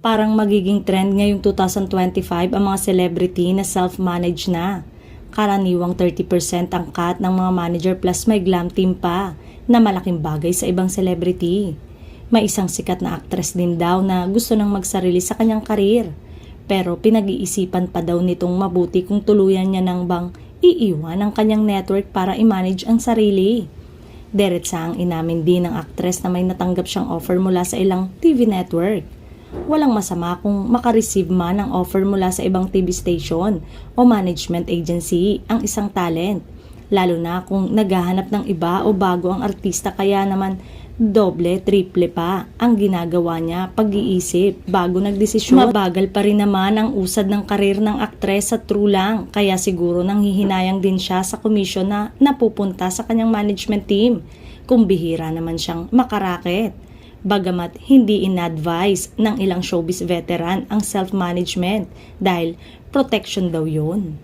Parang magiging trend ngayong 2025 ang mga celebrity na self-manage na. Karaniwang 30% ang cut ng mga manager plus may glam team pa na malaking bagay sa ibang celebrity. May isang sikat na actress din daw na gusto nang magsarili sa kanyang karir. Pero pinag-iisipan pa daw nitong mabuti kung tuluyan niya nang bang iiwan ang kanyang network para i-manage ang sarili. Diretsahang inamin din ng actress na may natanggap siyang offer mula sa ilang TV network. Walang masama kung makareceive man ng offer mula sa ibang TV station o management agency ang isang talent. Lalo na kung naghahanap ng iba o bago ang artista, kaya naman doble, triple pa ang ginagawa niya pag-iisip bago nagdesisyon. Mabagal pa rin naman ang usad ng karir ng aktres sa True lang, kaya siguro nanghihinayang din siya sa komisyon na napupunta sa kanyang management team kung bihira naman siyang makaraket. Bagamat hindi in-advise ng ilang showbiz veteran ang self-management dahil protection daw yun.